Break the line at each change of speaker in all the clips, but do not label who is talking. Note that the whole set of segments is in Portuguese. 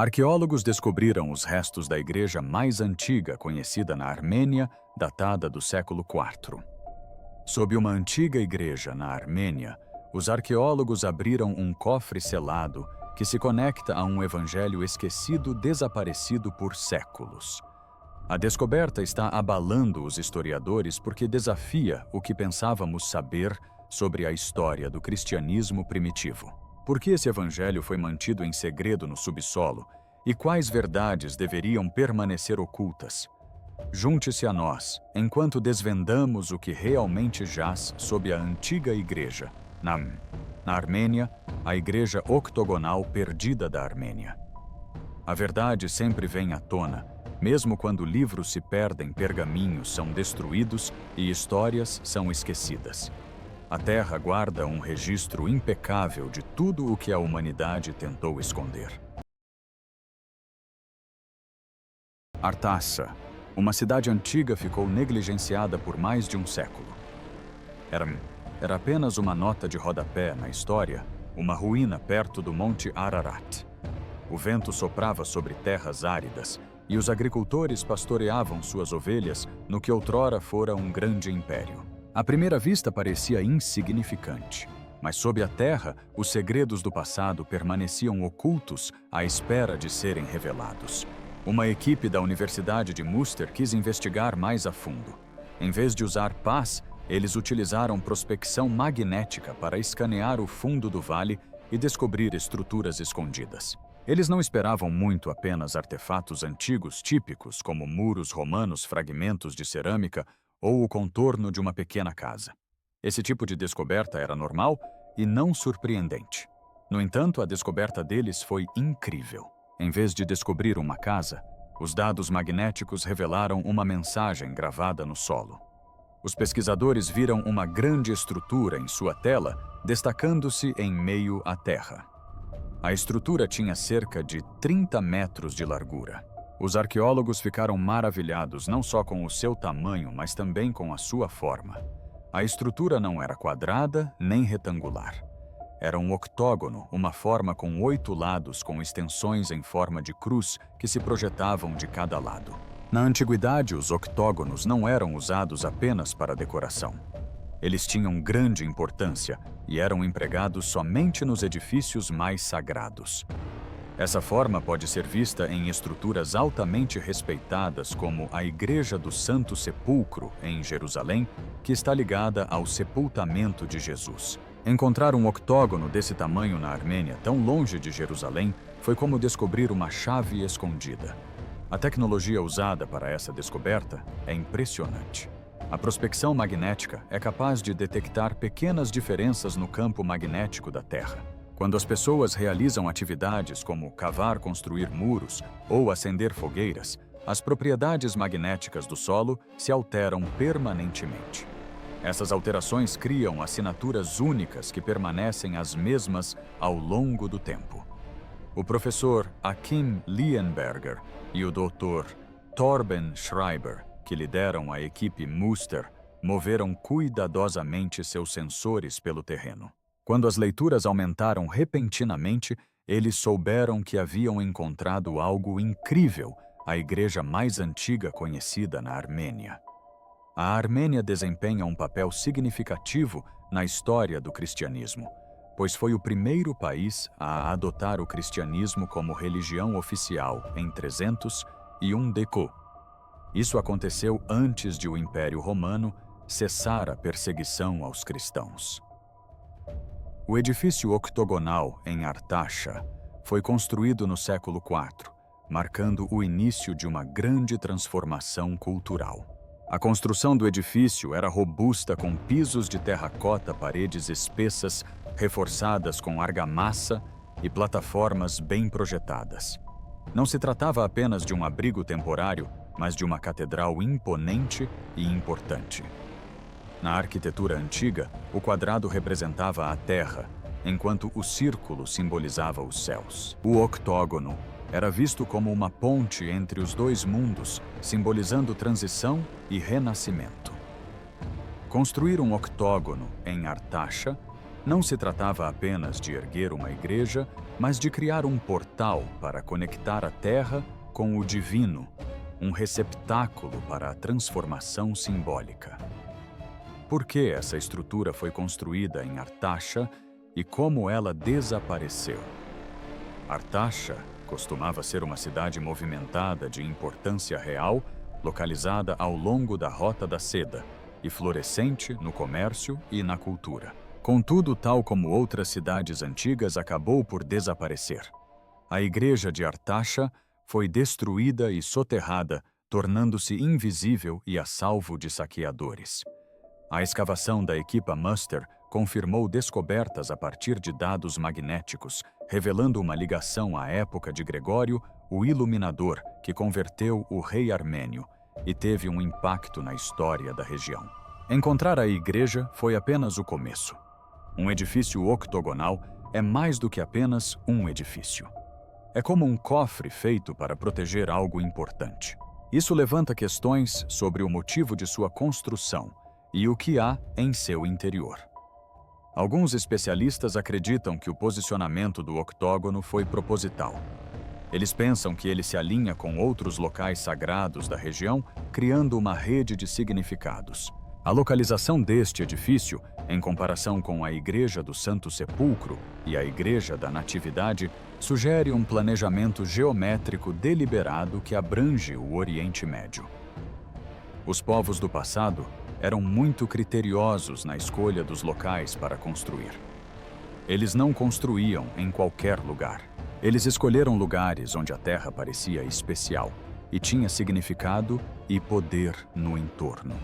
Arqueólogos descobriram os restos da igreja mais antiga conhecida na Armênia, datada do século IV. Sob uma antiga igreja na Armênia, os arqueólogos abriram um cofre selado que se conecta a um evangelho esquecido desaparecido por séculos. A descoberta está abalando os historiadores porque desafia o que pensávamos saber sobre a história do cristianismo primitivo. Por que esse evangelho foi mantido em segredo no subsolo e quais verdades deveriam permanecer ocultas? Junte-se a nós, enquanto desvendamos o que realmente jaz sob a antiga igreja, na Armênia, a igreja octogonal perdida da Armênia. A verdade sempre vem à tona, mesmo quando livros se perdem, pergaminhos são destruídos e histórias são esquecidas. A Terra guarda um registro impecável de tudo o que a humanidade tentou esconder. Artaxa, uma cidade antiga, ficou negligenciada por mais de um século. Era apenas uma nota de rodapé na história, uma ruína perto do Monte Ararat. O vento soprava sobre terras áridas e os agricultores pastoreavam suas ovelhas no que outrora fora um grande império. À primeira vista parecia insignificante, mas sob a terra, os segredos do passado permaneciam ocultos à espera de serem revelados. Uma equipe da Universidade de Münster quis investigar mais a fundo. Em vez de usar pás, eles utilizaram prospecção magnética para escanear o fundo do vale e descobrir estruturas escondidas. Eles não esperavam muito apenas artefatos antigos típicos, como muros romanos, fragmentos de cerâmica ou o contorno de uma pequena casa. Esse tipo de descoberta era normal e não surpreendente. No entanto, a descoberta deles foi incrível. Em vez de descobrir uma casa, os dados magnéticos revelaram uma mensagem gravada no solo. Os pesquisadores viram uma grande estrutura em sua tela, destacando-se em meio à terra. A estrutura tinha cerca de 30 metros de largura. Os arqueólogos ficaram maravilhados não só com o seu tamanho, mas também com a sua forma. A estrutura não era quadrada nem retangular. Era um octógono, uma forma com 8 lados com extensões em forma de cruz que se projetavam de cada lado. Na antiguidade, os octógonos não eram usados apenas para decoração. Eles tinham grande importância e eram empregados somente nos edifícios mais sagrados. Essa forma pode ser vista em estruturas altamente respeitadas como a Igreja do Santo Sepulcro, em Jerusalém, que está ligada ao sepultamento de Jesus. Encontrar um octógono desse tamanho na Armênia, tão longe de Jerusalém, foi como descobrir uma chave escondida. A tecnologia usada para essa descoberta é impressionante. A prospecção magnética é capaz de detectar pequenas diferenças no campo magnético da Terra. Quando as pessoas realizam atividades como cavar, construir muros ou acender fogueiras, as propriedades magnéticas do solo se alteram permanentemente. Essas alterações criam assinaturas únicas que permanecem as mesmas ao longo do tempo. O professor Achim Lienberger e o Dr. Torben Schreiber, que lideram a equipe Münster, moveram cuidadosamente seus sensores pelo terreno. Quando as leituras aumentaram repentinamente, eles souberam que haviam encontrado algo incrível, a igreja mais antiga conhecida na Armênia. A Armênia desempenha um papel significativo na história do cristianismo, pois foi o primeiro país a adotar o cristianismo como religião oficial em 301 d.C. Isso aconteceu antes de o Império Romano cessar a perseguição aos cristãos. O edifício octogonal em Artaxa foi construído no século IV, marcando o início de uma grande transformação cultural. A construção do edifício era robusta, com pisos de terracota, paredes espessas, reforçadas com argamassa e plataformas bem projetadas. Não se tratava apenas de um abrigo temporário, mas de uma catedral imponente e importante. Na arquitetura antiga, o quadrado representava a terra, enquanto o círculo simbolizava os céus. O octógono era visto como uma ponte entre os dois mundos, simbolizando transição e renascimento. Construir um octógono em Artaxa Não se tratava apenas de erguer uma igreja, mas de criar um portal para conectar a terra com o divino, um receptáculo para a transformação simbólica. Por que essa estrutura foi construída em Artasha e como ela desapareceu? Artasha costumava ser uma cidade movimentada de importância real, localizada ao longo da Rota da Seda e florescente no comércio e na cultura. Contudo, tal como outras cidades antigas, acabou por desaparecer. A igreja de Artasha foi destruída e soterrada, tornando-se invisível e a salvo de saqueadores. A escavação da equipa Muster confirmou descobertas a partir de dados magnéticos, revelando uma ligação à época de Gregório, o Iluminador, que converteu o rei armênio e teve um impacto na história da região. Encontrar a igreja foi apenas o começo. Um edifício octogonal é mais do que apenas um edifício. É como um cofre feito para proteger algo importante. Isso levanta questões sobre o motivo de sua construção e o que há em seu interior. Alguns especialistas acreditam que o posicionamento do octógono foi proposital. Eles pensam que ele se alinha com outros locais sagrados da região, criando uma rede de significados. A localização deste edifício, em comparação com a Igreja do Santo Sepulcro e a Igreja da Natividade, sugere um planejamento geométrico deliberado que abrange o Oriente Médio. Os povos do passado eram muito criteriosos na escolha dos locais para construir. Eles não construíam em qualquer lugar. Eles escolheram lugares onde a terra parecia especial e tinha significado e poder no entorno.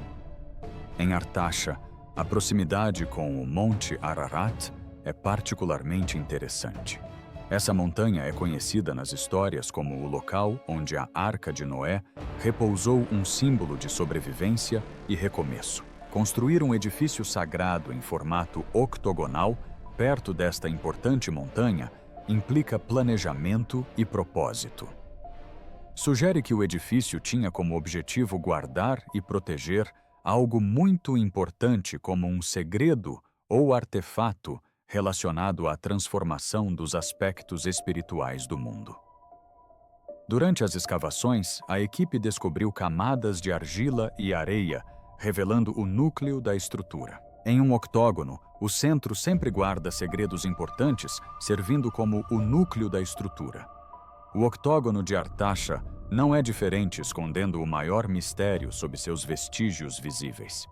Em Artasha, a proximidade com o Monte Ararat é particularmente interessante. Essa montanha é conhecida nas histórias como o local onde a Arca de Noé repousou, um símbolo de sobrevivência e recomeço. Construir um edifício sagrado em formato octogonal perto desta importante montanha implica planejamento e propósito. Sugere que o edifício tinha como objetivo guardar e proteger algo muito importante, como um segredo ou artefato relacionado à transformação dos aspectos espirituais do mundo. Durante as escavações, a equipe descobriu camadas de argila e areia, revelando o núcleo da estrutura. Em um octógono, o centro sempre guarda segredos importantes, servindo como o núcleo da estrutura. O octógono de Artasha não é diferente, escondendo o maior mistério sob seus vestígios visíveis.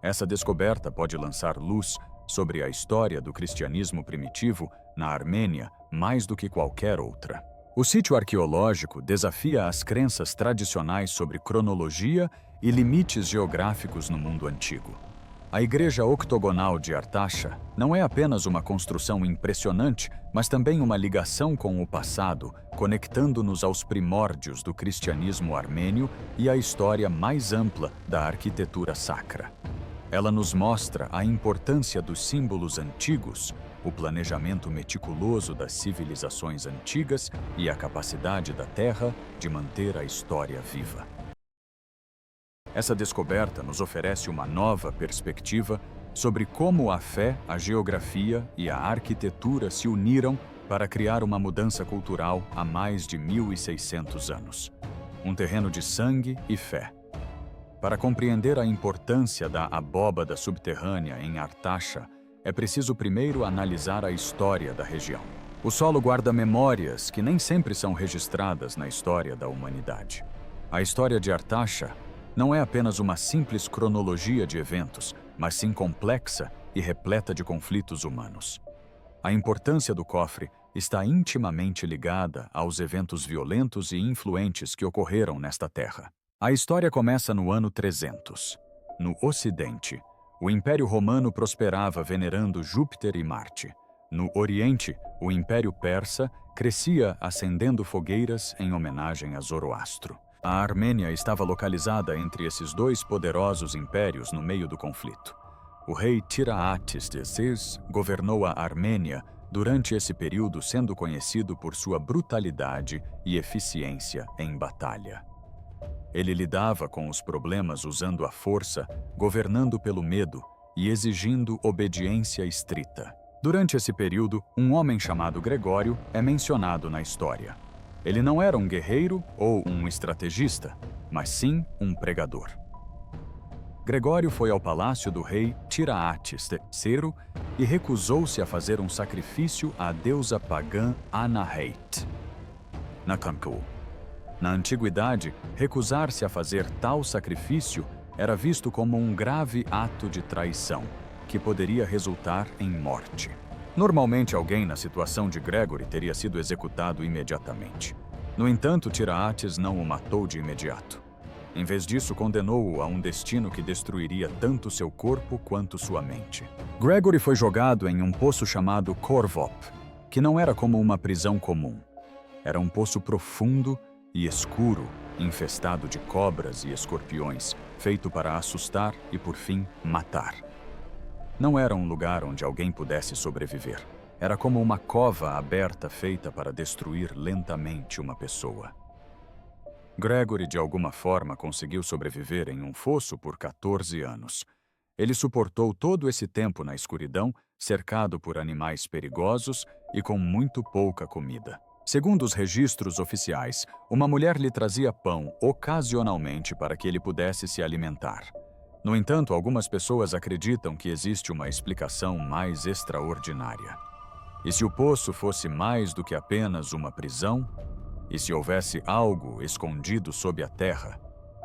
Essa descoberta pode lançar luz sobre a história do cristianismo primitivo na Armênia mais do que qualquer outra. O sítio arqueológico desafia as crenças tradicionais sobre cronologia e limites geográficos no mundo antigo. A igreja octogonal de Artasha não é apenas uma construção impressionante, mas também uma ligação com o passado, conectando-nos aos primórdios do cristianismo armênio e à história mais ampla da arquitetura sacra. Ela nos mostra a importância dos símbolos antigos, o planejamento meticuloso das civilizações antigas e a capacidade da Terra de manter a história viva. Essa descoberta nos oferece uma nova perspectiva sobre como a fé, a geografia e a arquitetura se uniram para criar uma mudança cultural há mais de 1.600 anos. Um terreno de sangue e fé. Para compreender a importância da abóbada subterrânea em Artasha, é preciso primeiro analisar a história da região. O solo guarda memórias que nem sempre são registradas na história da humanidade. A história de Artasha não é apenas uma simples cronologia de eventos, mas sim complexa e repleta de conflitos humanos. A importância do cofre está intimamente ligada aos eventos violentos e influentes que ocorreram nesta terra. A história começa no ano 300. No Ocidente, o Império Romano prosperava venerando Júpiter e Marte. No Oriente, o Império Persa crescia acendendo fogueiras em homenagem a Zoroastro. A Armênia estava localizada entre esses dois poderosos impérios no meio do conflito. O rei Tiraates III governou a Armênia durante esse período, sendo conhecido por sua brutalidade e eficiência em batalha. Ele lidava com os problemas usando a força, governando pelo medo e exigindo obediência estrita. Durante esse período, um homem chamado Gregório é mencionado na história. Ele não era um guerreiro ou um estrategista, mas sim um pregador. Gregório foi ao palácio do rei Tiraates III e recusou-se a fazer um sacrifício à deusa pagã Anahit. Na antiguidade, recusar-se a fazer tal sacrifício era visto como um grave ato de traição, que poderia resultar em morte. Normalmente, alguém na situação de Gregory teria sido executado imediatamente. No entanto, Tiraates não o matou de imediato. Em vez disso, condenou-o a um destino que destruiria tanto seu corpo quanto sua mente. Gregory foi jogado em um poço chamado Corvop, que não era como uma prisão comum. Era um poço profundo e escuro, infestado de cobras e escorpiões, feito para assustar e, por fim, matar. Não era um lugar onde alguém pudesse sobreviver. Era como uma cova aberta feita para destruir lentamente uma pessoa. Gregory, de alguma forma, conseguiu sobreviver em um fosso por 14 anos. Ele suportou todo esse tempo na escuridão, cercado por animais perigosos e com muito pouca comida. Segundo os registros oficiais, uma mulher lhe trazia pão ocasionalmente para que ele pudesse se alimentar. No entanto, algumas pessoas acreditam que existe uma explicação mais extraordinária. E se o poço fosse mais do que apenas uma prisão? E se houvesse algo escondido sob a terra?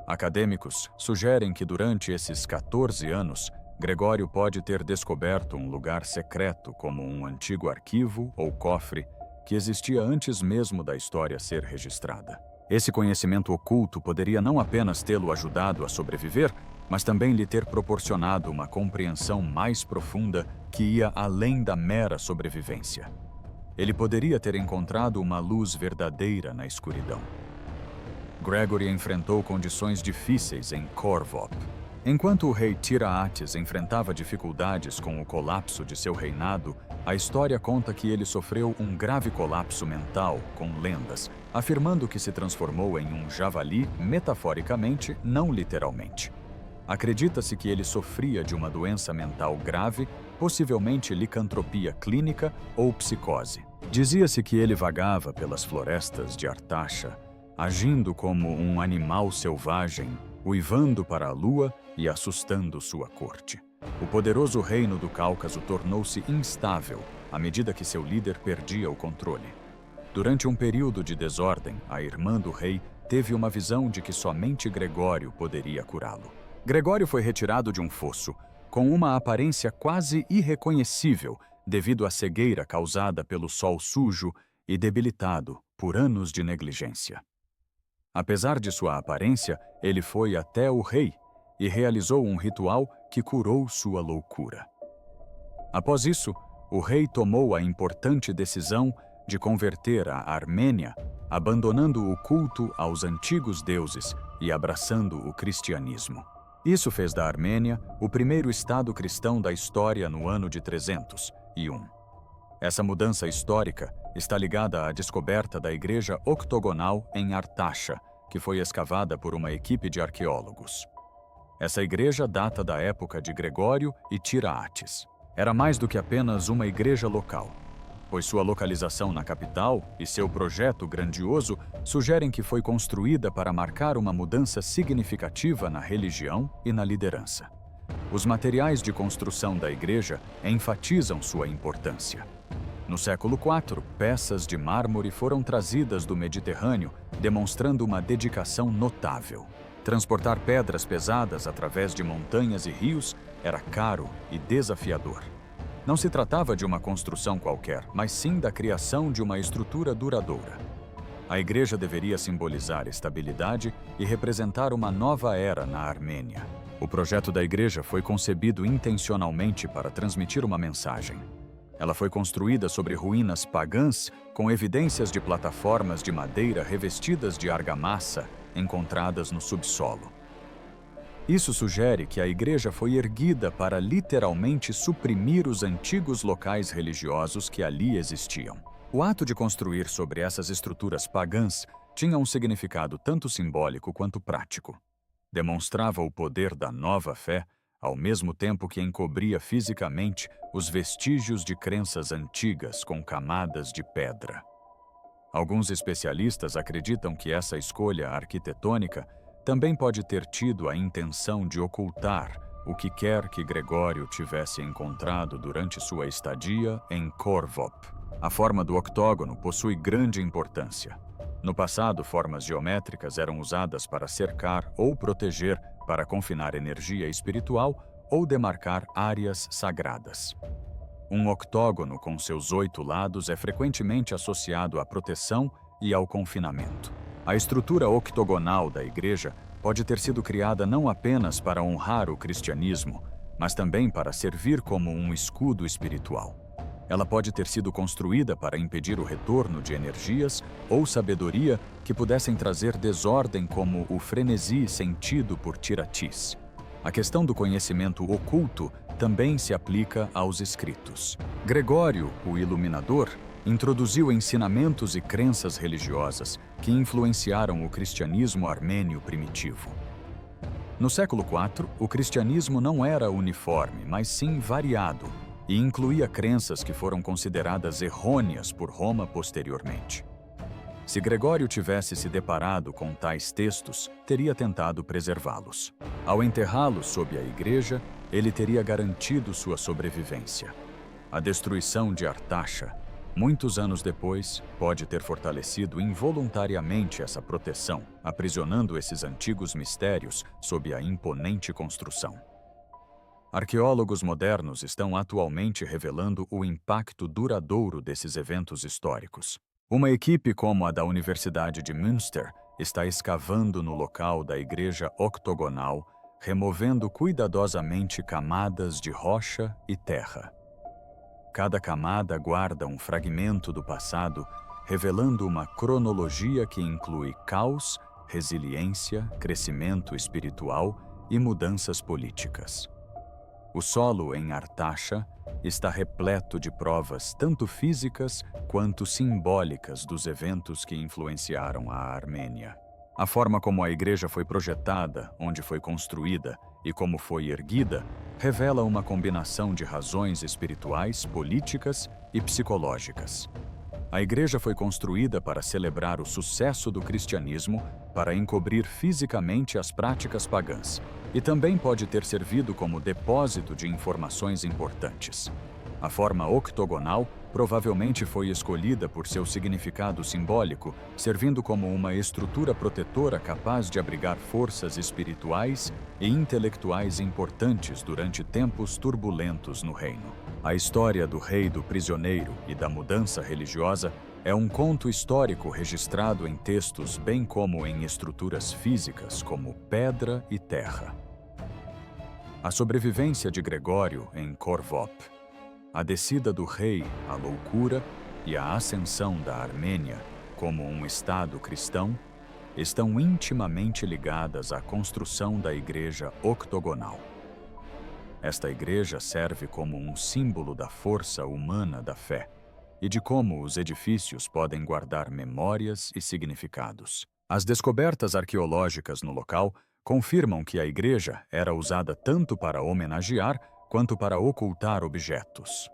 Acadêmicos sugerem que durante esses 14 anos, Gregório pode ter descoberto um lugar secreto como um antigo arquivo ou cofre que existia antes mesmo da história ser registrada. Esse conhecimento oculto poderia não apenas tê-lo ajudado a sobreviver, mas também lhe ter proporcionado uma compreensão mais profunda que ia além da mera sobrevivência. Ele poderia ter encontrado uma luz verdadeira na escuridão. Gregory enfrentou condições difíceis em Corvop. Enquanto o rei Tiraates enfrentava dificuldades com o colapso de seu reinado, a história conta que ele sofreu um grave colapso mental, com lendas, afirmando que se transformou em um javali, metaforicamente, não literalmente. Acredita-se que ele sofria de uma doença mental grave, possivelmente licantropia clínica ou psicose. Dizia-se que ele vagava pelas florestas de Artasha, agindo como um animal selvagem, uivando para a lua e assustando sua corte. O poderoso reino do Cáucaso tornou-se instável à medida que seu líder perdia o controle. Durante um período de desordem, a irmã do rei teve uma visão de que somente Gregório poderia curá-lo. Gregório foi retirado de um fosso, com uma aparência quase irreconhecível devido à cegueira causada pelo sol sujo e debilitado por anos de negligência. Apesar de sua aparência, ele foi até o rei e realizou um ritual que curou sua loucura. Após isso, o rei tomou a importante decisão de converter a Armênia, abandonando o culto aos antigos deuses e abraçando o cristianismo. Isso fez da Armênia o primeiro estado cristão da história no ano de 301. Essa mudança histórica está ligada à descoberta da igreja octogonal em Artasha, que foi escavada por uma equipe de arqueólogos. Essa igreja data da época de Gregório e Tiraates. Era mais do que apenas uma igreja local, pois sua localização na capital e seu projeto grandioso sugerem que foi construída para marcar uma mudança significativa na religião e na liderança. Os materiais de construção da igreja enfatizam sua importância. No século IV, peças de mármore foram trazidas do Mediterrâneo, demonstrando uma dedicação notável. Transportar pedras pesadas através de montanhas e rios era caro e desafiador. Não se tratava de uma construção qualquer, mas sim da criação de uma estrutura duradoura. A igreja deveria simbolizar estabilidade e representar uma nova era na Armênia. O projeto da igreja foi concebido intencionalmente para transmitir uma mensagem. Ela foi construída sobre ruínas pagãs, com evidências de plataformas de madeira revestidas de argamassa encontradas no subsolo. Isso sugere que a igreja foi erguida para literalmente suprimir os antigos locais religiosos que ali existiam. O ato de construir sobre essas estruturas pagãs tinha um significado tanto simbólico quanto prático. Demonstrava o poder da nova fé, ao mesmo tempo que encobria fisicamente os vestígios de crenças antigas com camadas de pedra. Alguns especialistas acreditam que essa escolha arquitetônica também pode ter tido a intenção de ocultar o que quer que Gregório tivesse encontrado durante sua estadia em Khorvop. A forma do octógono possui grande importância. No passado, formas geométricas eram usadas para cercar ou proteger, para confinar energia espiritual ou demarcar áreas sagradas. Um octógono com seus 8 lados é frequentemente associado à proteção e ao confinamento. A estrutura octogonal da igreja pode ter sido criada não apenas para honrar o cristianismo, mas também para servir como um escudo espiritual. Ela pode ter sido construída para impedir o retorno de energias ou sabedoria que pudessem trazer desordem, como o frenesi sentido por Tiratis. A questão do conhecimento oculto também se aplica aos escritos. Gregório, o Iluminador, introduziu ensinamentos e crenças religiosas que influenciaram o cristianismo armênio primitivo. No século IV, o cristianismo não era uniforme, mas sim variado, e incluía crenças que foram consideradas errôneas por Roma posteriormente. Se Gregório tivesse se deparado com tais textos, teria tentado preservá-los. Ao enterrá-los sob a igreja, ele teria garantido sua sobrevivência. A destruição de Artaxa, muitos anos depois, pode ter fortalecido involuntariamente essa proteção, aprisionando esses antigos mistérios sob a imponente construção. Arqueólogos modernos estão atualmente revelando o impacto duradouro desses eventos históricos. Uma equipe como a da Universidade de Münster está escavando no local da igreja octogonal, removendo cuidadosamente camadas de rocha e terra. Cada camada guarda um fragmento do passado, revelando uma cronologia que inclui caos, resiliência, crescimento espiritual e mudanças políticas. O solo em Artaxa está repleto de provas tanto físicas quanto simbólicas dos eventos que influenciaram a Armênia. A forma como a igreja foi projetada, onde foi construída e como foi erguida, revela uma combinação de razões espirituais, políticas e psicológicas. A igreja foi construída para celebrar o sucesso do cristianismo, para encobrir fisicamente as práticas pagãs, e também pode ter servido como depósito de informações importantes. A forma octogonal provavelmente foi escolhida por seu significado simbólico, servindo como uma estrutura protetora capaz de abrigar forças espirituais e intelectuais importantes durante tempos turbulentos no reino. A história do rei do prisioneiro e da mudança religiosa é um conto histórico registrado em textos bem como em estruturas físicas como pedra e terra. A sobrevivência de Gregório em Khorvop, a descida do rei à loucura e a ascensão da Armênia como um estado cristão estão intimamente ligadas à construção da igreja octogonal. Esta igreja serve como um símbolo da força humana da fé e de como os edifícios podem guardar memórias e significados. As descobertas arqueológicas no local confirmam que a igreja era usada tanto para homenagear quanto para ocultar objetos.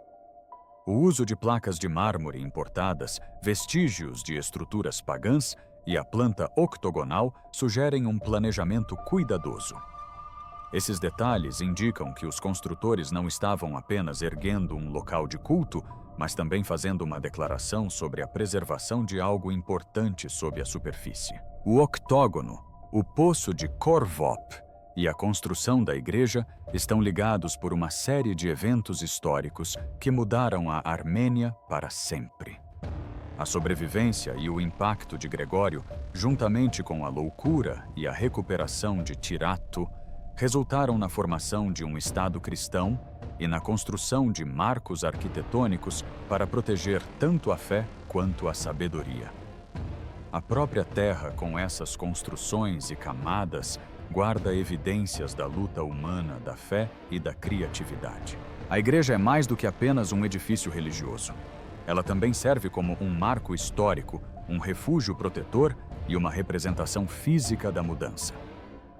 O uso de placas de mármore importadas, vestígios de estruturas pagãs e a planta octogonal sugerem um planejamento cuidadoso. Esses detalhes indicam que os construtores não estavam apenas erguendo um local de culto, mas também fazendo uma declaração sobre a preservação de algo importante sob a superfície. O octógono, o poço de Khorvop e a construção da igreja estão ligados por uma série de eventos históricos que mudaram a Armênia para sempre. A sobrevivência e o impacto de Gregório, juntamente com a loucura e a recuperação de Tirato, resultaram na formação de um Estado cristão e na construção de marcos arquitetônicos para proteger tanto a fé quanto a sabedoria. A própria terra, com essas construções e camadas, guarda evidências da luta humana, da fé e da criatividade. A igreja é mais do que apenas um edifício religioso. Ela também serve como um marco histórico, um refúgio protetor e uma representação física da mudança.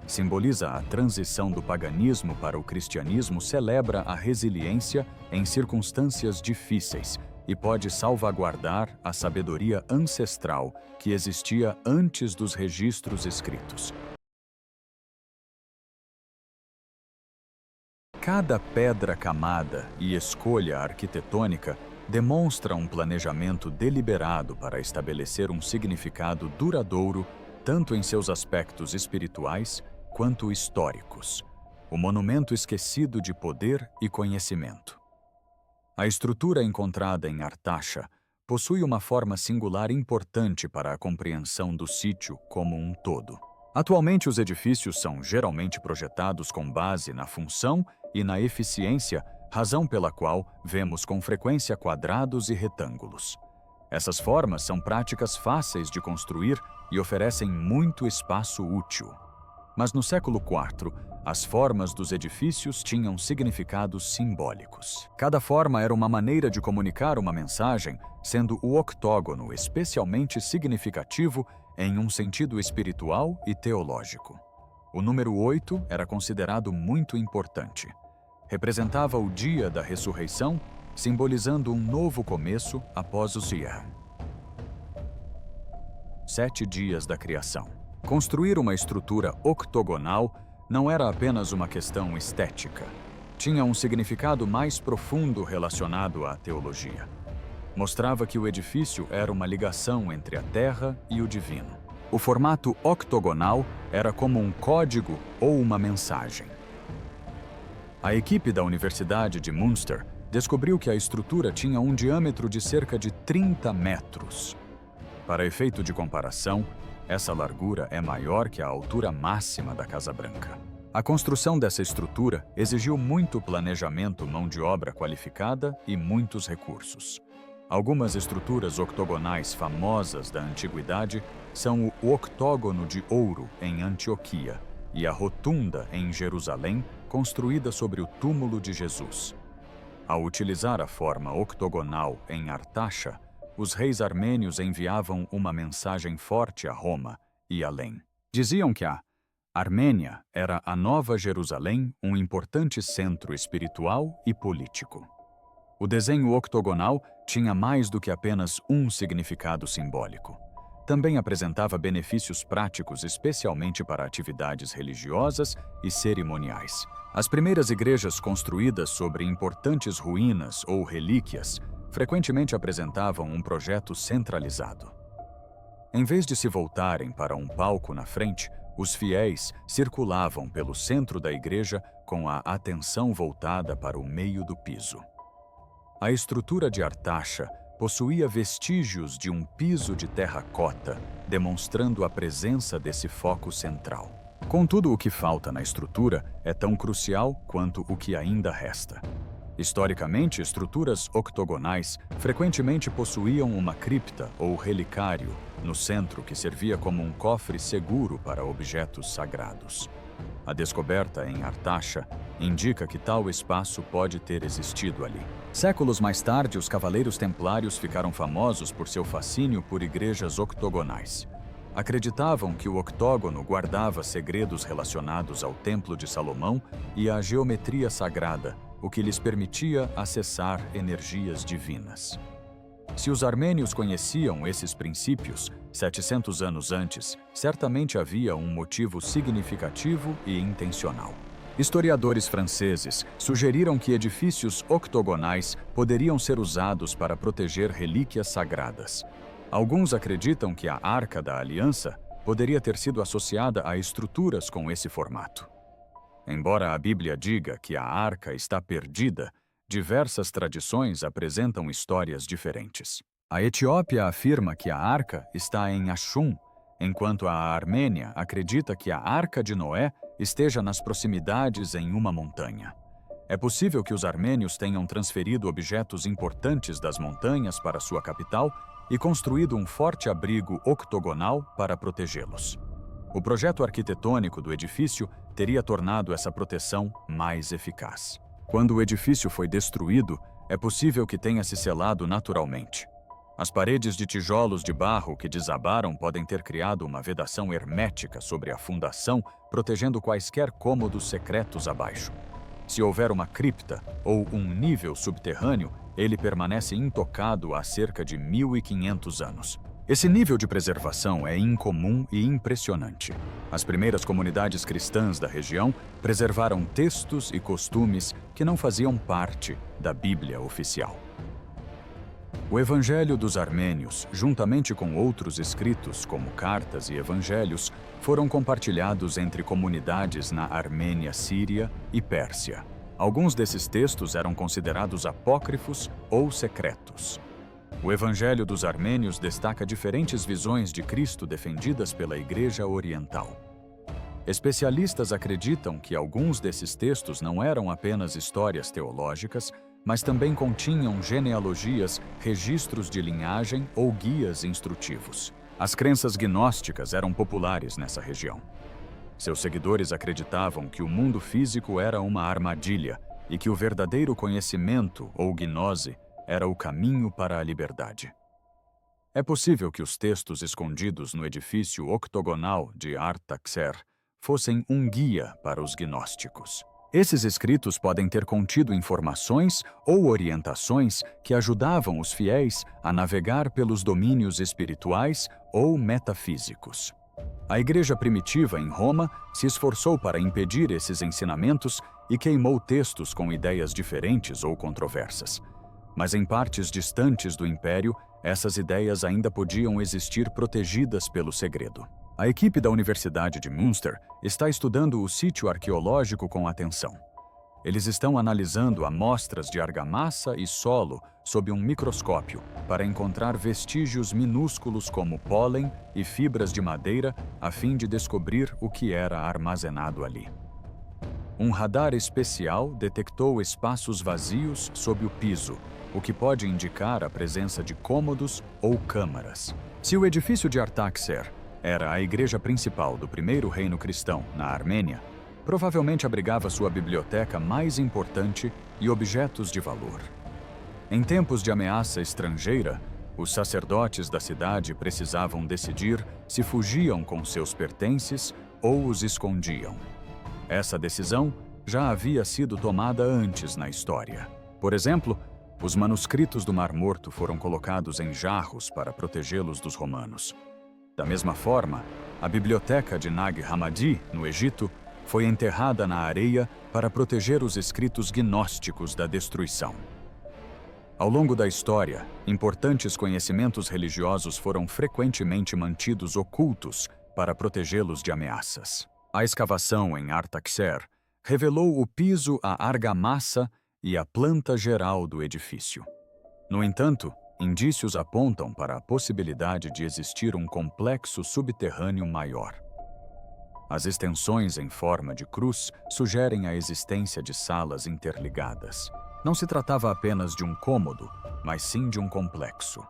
simboliza a transição do paganismo para o cristianismo, celebra a resiliência em circunstâncias difíceis e pode salvaguardar a sabedoria ancestral que existia antes dos registros escritos. Cada pedra camada e escolha arquitetônica demonstra um planejamento deliberado para estabelecer um significado duradouro tanto em seus aspectos espirituais quanto históricos. O monumento esquecido de poder e conhecimento. A estrutura encontrada em Artaxa possui uma forma singular importante para a compreensão do sítio como um todo. Atualmente, os edifícios são geralmente projetados com base na função e na eficiência, razão pela qual vemos com frequência quadrados e retângulos. Essas formas são práticas fáceis de construir e oferecem muito espaço útil. Mas no século IV, as formas dos edifícios tinham significados simbólicos. Cada forma era uma maneira de comunicar uma mensagem, sendo o octógono especialmente significativo em um sentido espiritual e teológico. O número 8 era considerado muito importante. Representava o dia da ressurreição, simbolizando um novo começo após o Siyah. 7 dias da criação. Construir uma estrutura octogonal não era apenas uma questão estética. Tinha um significado mais profundo relacionado à teologia. Mostrava que o edifício era uma ligação entre a terra e o divino. O formato octogonal era como um código ou uma mensagem. A equipe da Universidade de Münster descobriu que a estrutura tinha um diâmetro de cerca de 30 metros. Para efeito de comparação, essa largura é maior que a altura máxima da Casa Branca. A construção dessa estrutura exigiu muito planejamento, mão de obra qualificada e muitos recursos. Algumas estruturas octogonais famosas da antiguidade são o octógono de ouro em Antioquia e a rotunda em Jerusalém, construída sobre o túmulo de Jesus. Ao utilizar a forma octogonal em Artaxa, os reis armênios enviavam uma mensagem forte a Roma e além. Diziam que a Armênia era a Nova Jerusalém, um importante centro espiritual e político. O desenho octogonal tinha mais do que apenas um significado simbólico. Também apresentava benefícios práticos, especialmente para atividades religiosas e cerimoniais. As primeiras igrejas construídas sobre importantes ruínas ou relíquias frequentemente apresentavam um projeto centralizado. Em vez de se voltarem para um palco na frente, os fiéis circulavam pelo centro da igreja com a atenção voltada para o meio do piso. A estrutura de Artaxa possuía vestígios de um piso de terracota, demonstrando a presença desse foco central. Contudo, o que falta na estrutura é tão crucial quanto o que ainda resta. Historicamente, estruturas octogonais frequentemente possuíam uma cripta ou relicário no centro que servia como um cofre seguro para objetos sagrados. A descoberta em Artaxa indica que tal espaço pode ter existido ali. Séculos mais tarde, os Cavaleiros Templários ficaram famosos por seu fascínio por igrejas octogonais. Acreditavam que o octógono guardava segredos relacionados ao Templo de Salomão e à geometria sagrada, o que lhes permitia acessar energias divinas. Se os armênios conheciam esses princípios 700 anos antes, certamente havia um motivo significativo e intencional. Historiadores franceses sugeriram que edifícios octogonais poderiam ser usados para proteger relíquias sagradas. Alguns acreditam que a Arca da Aliança poderia ter sido associada a estruturas com esse formato. Embora a Bíblia diga que a Arca está perdida, diversas tradições apresentam histórias diferentes. A Etiópia afirma que a Arca está em Axum, enquanto a Armênia acredita que a Arca de Noé esteja nas proximidades em uma montanha. É possível que os armênios tenham transferido objetos importantes das montanhas para sua capital e construído um forte abrigo octogonal para protegê-los. O projeto arquitetônico do edifício teria tornado essa proteção mais eficaz. Quando o edifício foi destruído, é possível que tenha se selado naturalmente. As paredes de tijolos de barro que desabaram podem ter criado uma vedação hermética sobre a fundação, protegendo quaisquer cômodos secretos abaixo. Se houver uma cripta ou um nível subterrâneo, ele permanece intocado há cerca de 1500 anos. Esse nível de preservação é incomum e impressionante. As primeiras comunidades cristãs da região preservaram textos e costumes que não faziam parte da Bíblia oficial. O Evangelho dos Armênios, juntamente com outros escritos, como cartas e evangelhos, foram compartilhados entre comunidades na Armênia Síria e Pérsia. Alguns desses textos eram considerados apócrifos ou secretos. O Evangelho dos Armênios destaca diferentes visões de Cristo defendidas pela Igreja Oriental. Especialistas acreditam que alguns desses textos não eram apenas histórias teológicas, mas também continham genealogias, registros de linhagem ou guias instrutivos. As crenças gnósticas eram populares nessa região. Seus seguidores acreditavam que o mundo físico era uma armadilha e que o verdadeiro conhecimento, ou gnose, era o caminho para a liberdade. É possível que os textos escondidos no edifício octogonal de Artaxer fossem um guia para os gnósticos. Esses escritos podem ter contido informações ou orientações que ajudavam os fiéis a navegar pelos domínios espirituais ou metafísicos. A igreja primitiva em Roma se esforçou para impedir esses ensinamentos e queimou textos com ideias diferentes ou controversas. Mas em partes distantes do império, essas ideias ainda podiam existir protegidas pelo segredo. A equipe da Universidade de Münster está estudando o sítio arqueológico com atenção. Eles estão analisando amostras de argamassa e solo sob um microscópio para encontrar vestígios minúsculos como pólen e fibras de madeira a fim de descobrir o que era armazenado ali. Um radar especial detectou espaços vazios sob o piso, o que pode indicar a presença de cômodos ou câmaras. Se o edifício de Artaxer era a igreja principal do primeiro reino cristão na Armênia, provavelmente abrigava sua biblioteca mais importante e objetos de valor. Em tempos de ameaça estrangeira, os sacerdotes da cidade precisavam decidir se fugiam com seus pertences ou os escondiam. Essa decisão já havia sido tomada antes na história. Por exemplo, os manuscritos do Mar Morto foram colocados em jarros para protegê-los dos romanos. Da mesma forma, a biblioteca de Nag Hammadi, no Egito, foi enterrada na areia para proteger os escritos gnósticos da destruição. Ao longo da história, importantes conhecimentos religiosos foram frequentemente mantidos ocultos para protegê-los de ameaças. A escavação em Artaxer revelou o piso, a argamassa e a planta geral do edifício. No entanto, indícios apontam para a possibilidade de existir um complexo subterrâneo maior. As extensões em forma de cruz sugerem a existência de salas interligadas. Não se tratava apenas de um cômodo, mas sim de um complexo.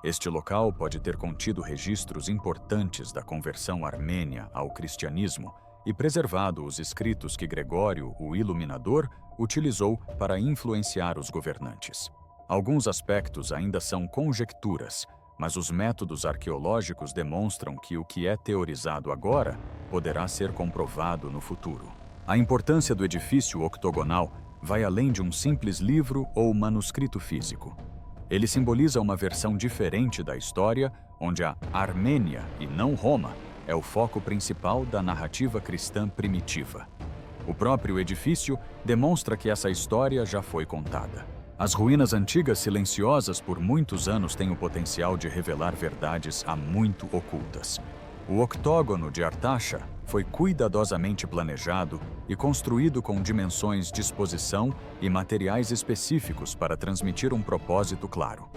Este local pode ter contido registros importantes da conversão armênia ao cristianismo e preservado os escritos que Gregório, o Iluminador, utilizou para influenciar os governantes. Alguns aspectos ainda são conjecturas, mas os métodos arqueológicos demonstram que o que é teorizado agora poderá ser comprovado no futuro. A importância do edifício octogonal vai além de um simples livro ou manuscrito físico. Ele simboliza uma versão diferente da história, onde a Armênia, e não Roma, é o foco principal da narrativa cristã primitiva. O próprio edifício demonstra que essa história já foi contada. As ruínas antigas silenciosas por muitos anos têm o potencial de revelar verdades há muito ocultas. O octógono de Artaxa foi cuidadosamente planejado e construído com dimensões de exposição e materiais específicos para transmitir um propósito claro.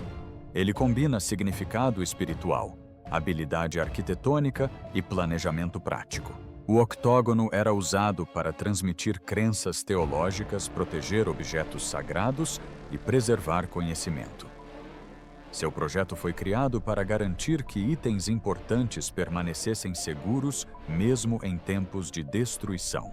Ele combina significado espiritual, habilidade arquitetônica e planejamento prático. O octógono era usado para transmitir crenças teológicas, proteger objetos sagrados e preservar conhecimento. Seu projeto foi criado para garantir que itens importantes permanecessem seguros mesmo em tempos de destruição.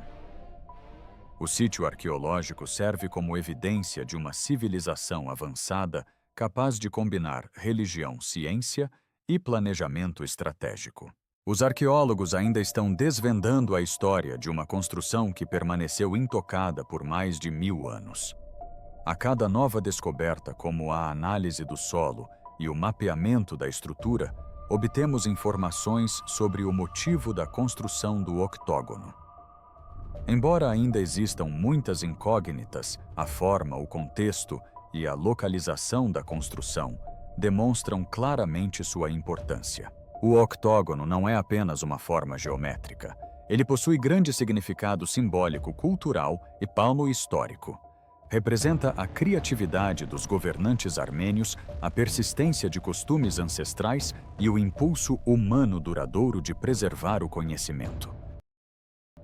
O sítio arqueológico serve como evidência de uma civilização avançada capaz de combinar religião, ciência e planejamento estratégico. Os arqueólogos ainda estão desvendando a história de uma construção que permaneceu intocada por mais de 1000 anos. A cada nova descoberta, como a análise do solo e o mapeamento da estrutura, obtemos informações sobre o motivo da construção do octógono. Embora ainda existam muitas incógnitas, a forma, o contexto e a localização da construção demonstram claramente sua importância. O octógono não é apenas uma forma geométrica. Ele possui grande significado simbólico, cultural e palmo-histórico. Representa a criatividade dos governantes armênios, a persistência de costumes ancestrais e o impulso humano duradouro de preservar o conhecimento.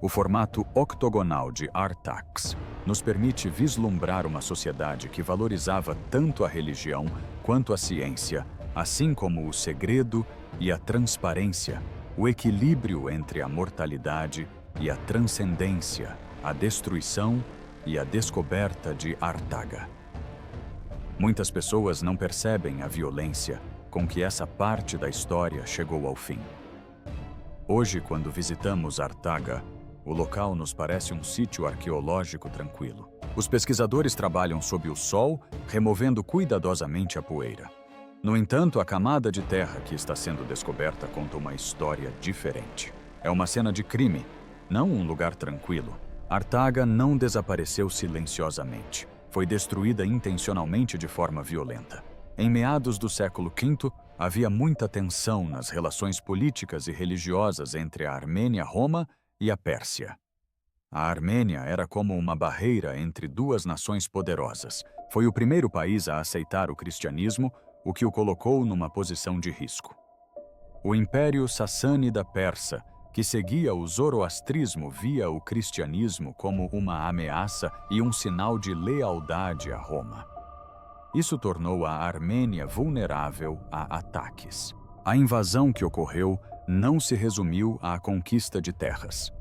O formato octogonal de Artax nos permite vislumbrar uma sociedade que valorizava tanto a religião quanto a ciência, assim como o segredo e a transparência, o equilíbrio entre a mortalidade e a transcendência, a destruição e a descoberta de Artaga. Muitas pessoas não percebem a violência com que essa parte da história chegou ao fim. Hoje, quando visitamos Artaga, o local nos parece um sítio arqueológico tranquilo. Os pesquisadores trabalham sob o sol, removendo cuidadosamente a poeira. No entanto, a camada de terra que está sendo descoberta conta uma história diferente. É uma cena de crime, não um lugar tranquilo. Artaga não desapareceu silenciosamente. Foi destruída intencionalmente de forma violenta. Em meados do século V, havia muita tensão nas relações políticas e religiosas entre a Armênia, Roma e a Pérsia. A Armênia era como uma barreira entre duas nações poderosas. Foi o primeiro país a aceitar o cristianismo, o que o colocou numa posição de risco. O Império Sassânida Persa, que seguia o zoroastrismo, via o cristianismo como uma ameaça e um sinal de lealdade a Roma. Isso tornou a Armênia vulnerável a ataques. A invasão que ocorreu não se resumiu à conquista de terras.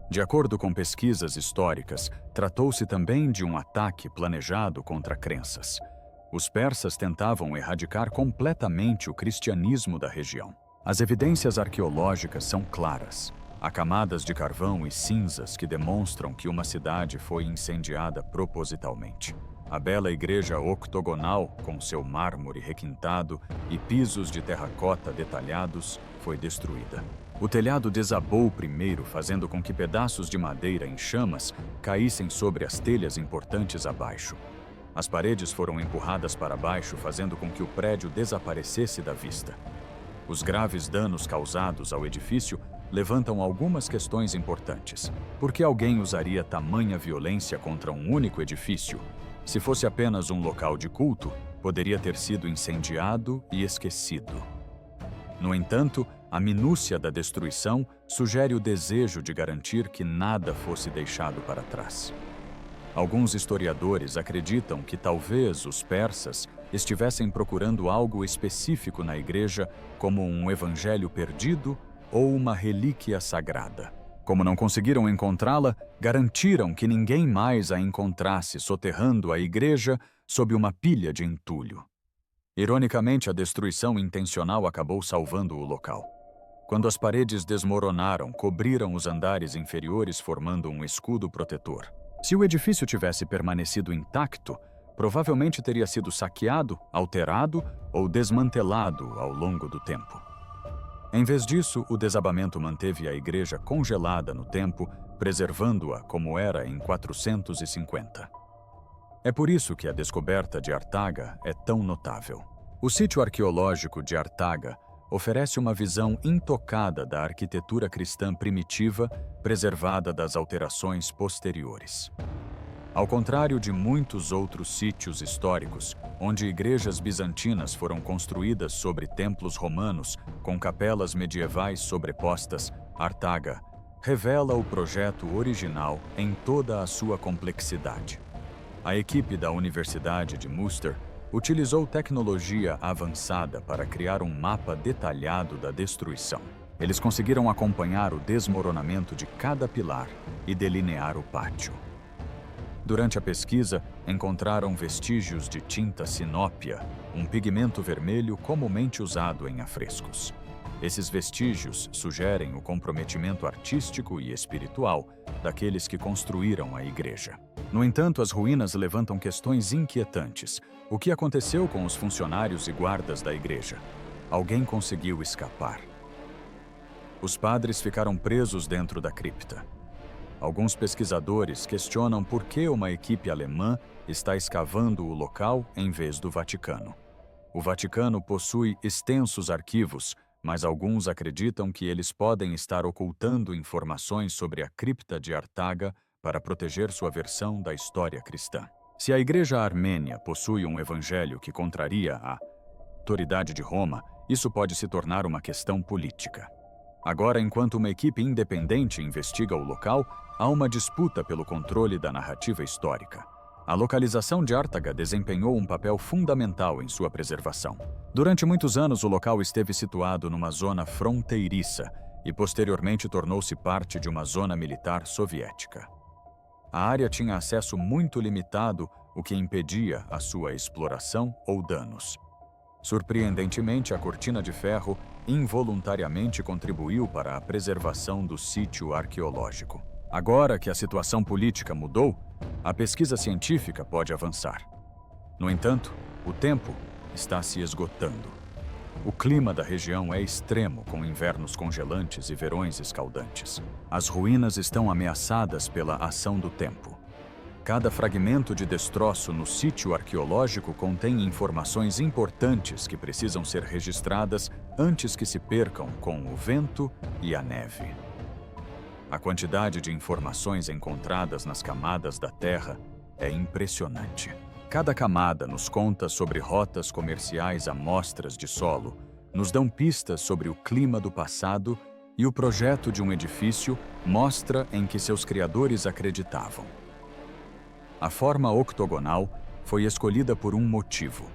De acordo com pesquisas históricas, tratou-se também de um ataque planejado contra crenças. Os persas tentavam erradicar completamente o cristianismo da região. As evidências arqueológicas são claras. Há camadas de carvão e cinzas que demonstram que uma cidade foi incendiada propositalmente. A bela igreja octogonal, com seu mármore requintado e pisos de terracota detalhados, foi destruída. O telhado desabou primeiro, fazendo com que pedaços de madeira em chamas caíssem sobre as telhas importantes abaixo. As paredes foram empurradas para baixo, fazendo com que o prédio desaparecesse da vista. Os graves danos causados ao edifício levantam algumas questões importantes. Por que alguém usaria tamanha violência contra um único edifício? Se fosse apenas um local de culto, poderia ter sido incendiado e esquecido. No entanto, a minúcia da destruição sugere o desejo de garantir que nada fosse deixado para trás. Alguns historiadores acreditam que talvez os persas estivessem procurando algo específico na igreja, como um evangelho perdido ou uma relíquia sagrada. Como não conseguiram encontrá-la, garantiram que ninguém mais a encontrasse soterrando a igreja sob uma pilha de entulho. Ironicamente, a destruição intencional acabou salvando o local. Quando as paredes desmoronaram, cobriram os andares inferiores, formando um escudo protetor. Se o edifício tivesse permanecido intacto, provavelmente teria sido saqueado, alterado ou desmantelado ao longo do tempo. Em vez disso, o desabamento manteve a igreja congelada no tempo, preservando-a como era em 450. É por isso que a descoberta de Artaga é tão notável. O sítio arqueológico de Artaga oferece uma visão intocada da arquitetura cristã primitiva, preservada das alterações posteriores. Ao contrário de muitos outros sítios históricos, onde igrejas bizantinas foram construídas sobre templos romanos, com capelas medievais sobrepostas, Artaga revela o projeto original em toda a sua complexidade. A equipe da Universidade de Münster utilizou tecnologia avançada para criar um mapa detalhado da destruição. Eles conseguiram acompanhar o desmoronamento de cada pilar e delinear o pátio. Durante a pesquisa, encontraram vestígios de tinta sinópia, um pigmento vermelho comumente usado em afrescos. Esses vestígios sugerem o comprometimento artístico e espiritual daqueles que construíram a igreja. No entanto, as ruínas levantam questões inquietantes. O que aconteceu com os funcionários e guardas da igreja? Alguém conseguiu escapar. Os padres ficaram presos dentro da cripta. Alguns pesquisadores questionam por que uma equipe alemã está escavando o local em vez do Vaticano. O Vaticano possui extensos arquivos, mas alguns acreditam que eles podem estar ocultando informações sobre a cripta de Artaga para proteger sua versão da história cristã. Se a Igreja Armênia possui um evangelho que contraria a autoridade de Roma, isso pode se tornar uma questão política. Agora, enquanto uma equipe independente investiga o local, há uma disputa pelo controle da narrativa histórica. A localização de Artaga desempenhou um papel fundamental em sua preservação. Durante muitos anos, o local esteve situado numa zona fronteiriça e posteriormente tornou-se parte de uma zona militar soviética. A área tinha acesso muito limitado, o que impedia a sua exploração ou danos. Surpreendentemente, a cortina de ferro involuntariamente contribuiu para a preservação do sítio arqueológico. Agora que a situação política mudou, a pesquisa científica pode avançar. No entanto, o tempo está se esgotando. O clima da região é extremo, com invernos congelantes e verões escaldantes. As ruínas estão ameaçadas pela ação do tempo. Cada fragmento de destroço no sítio arqueológico contém informações importantes que precisam ser registradas antes que se percam com o vento e a neve. A quantidade de informações encontradas nas camadas da Terra é impressionante. Cada camada nos conta sobre rotas comerciais, amostras de solo, nos dão pistas sobre o clima do passado e o projeto de um edifício mostra em que seus criadores acreditavam. A forma octogonal foi escolhida por um motivo.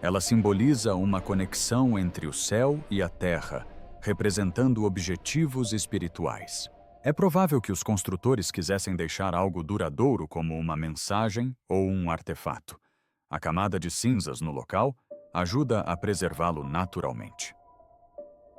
Ela simboliza uma conexão entre o céu e a terra, representando objetivos espirituais. É provável que os construtores quisessem deixar algo duradouro como uma mensagem ou um artefato. A camada de cinzas no local ajuda a preservá-lo naturalmente.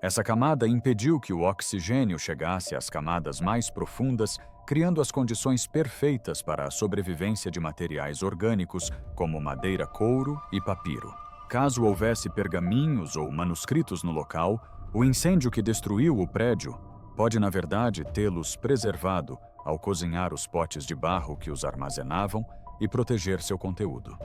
Essa camada impediu que o oxigênio chegasse às camadas mais profundas, criando as condições perfeitas para a sobrevivência de materiais orgânicos, como madeira, couro e papiro. Caso houvesse pergaminhos ou manuscritos no local, o incêndio que destruiu o prédio pode, na verdade, tê-los preservado ao cozinhar os potes de barro que os armazenavam e proteger seu conteúdo.